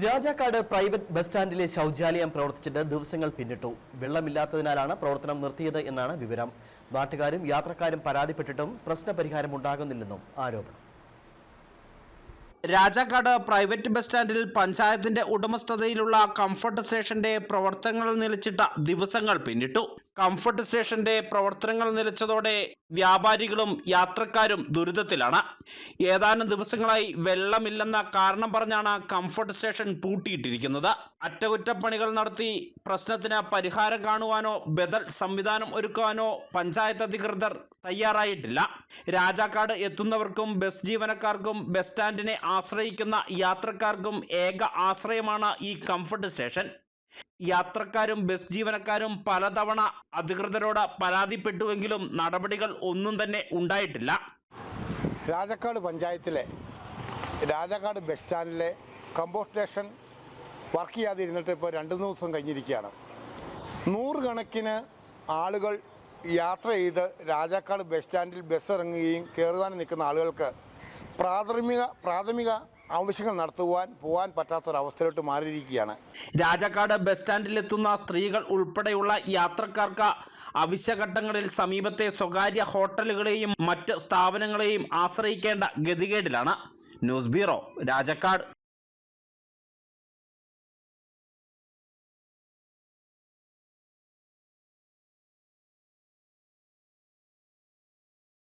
Rajakkad private bus സ്റ്റാൻഡിലെ ശൗചാലയം പ്രവർത്തിച്ചിട്ട് ദിവസങ്ങൾ പിന്നിട്ടു. വെള്ളമില്ലാത്തതിനാലാണ് പ്രവർത്തനം നിർത്തിയത് എന്നാണ് വിവരം. നാട്ടുകാരും യാത്രക്കാരും പരാതിപ്പെട്ടിട്ടും പ്രശ്നപരിഹാരം ഉണ്ടാകുന്നില്ലെന്നും ആരോപണം. രാജാക്കാട് പ്രൈവറ്റ് ബസ് സ്റ്റാൻഡിൽ പഞ്ചായത്തിന്റെ ഉടമസ്ഥതയിലുള്ള കംഫർട്ട് സ്റ്റേഷന്റെ പ്രവർത്തനങ്ങൾ നിലച്ചിട്ട ദിവസങ്ങൾ പിന്നിട്ടു. കംഫർട്ട് സ്റ്റേഷന്റെ പ്രവർത്തനങ്ങൾ നിലച്ചതോടെ വ്യാപാരികളും യാത്രക്കാരും ദുരിതത്തിലാണ്. ഏതാനും ദിവസങ്ങളായി വെള്ളമില്ലെന്ന കാരണം പറഞ്ഞാണ് കംഫർട്ട് സ്റ്റേഷൻ പൂട്ടിയിട്ടിരിക്കുന്നത്. അറ്റകുറ്റപ്പണികൾ നടത്തി പ്രശ്നത്തിന് പരിഹാരം കാണുവാനോ ബദൽ സംവിധാനം ഒരുക്കുവാനോ പഞ്ചായത്ത് അധികൃതർ തയ്യാറായിട്ടില്ല. രാജാക്കാട് എത്തുന്നവർക്കും ബസ് ജീവനക്കാർക്കും ബസ് സ്റ്റാൻഡിനെ ആശ്രയിക്കുന്ന യാത്രക്കാർക്കും ഏക ആശ്രയമാണ് ഈ കംഫർട്ട് സ്റ്റേഷൻ. യാത്രക്കാരും ബസ് ജീവനക്കാരും പലതവണ അധികൃതരോട് പരാതിപ്പെട്ടുവെങ്കിലും നടപടികൾ ഒന്നും തന്നെ ഉണ്ടായിട്ടില്ല. രാജാക്കാട് പഞ്ചായത്തിലെ രാജാക്കാട് ബസ് സ്റ്റാൻഡിലെ കംഫർട്ട് സ്റ്റേഷൻ വർക്ക് ചെയ്യാതിരുന്നിട്ട് ഇപ്പോൾ 2 ദിവസം കഴിഞ്ഞിരിക്കുകയാണ്. 100 കണക്കിന് ആളുകൾ യാത്ര ചെയ്ത് രാജാക്കാട് ബസ് സ്റ്റാൻഡിൽ ബസ് ഇറങ്ങുകയും കയറുവാനും നിൽക്കുന്ന ആളുകൾക്ക് പ്രാഥമിക ആവശ്യങ്ങൾ പോകാൻ പറ്റാത്തൊരവസ്ഥയിലോട്ട് മാറിയിരിക്കുകയാണ്. രാജാക്കാട് ബസ് സ്റ്റാൻഡിലെത്തുന്ന സ്ത്രീകൾ ഉൾപ്പെടെയുള്ള യാത്രക്കാർക്ക് അവശ്യഘട്ടങ്ങളിൽ സമീപത്തെ സ്വകാര്യ ഹോട്ടലുകളെയും മറ്റ് സ്ഥാപനങ്ങളെയും ആശ്രയിക്കേണ്ട ഗതികേടിലാണ്. News bureau, Rajakkad.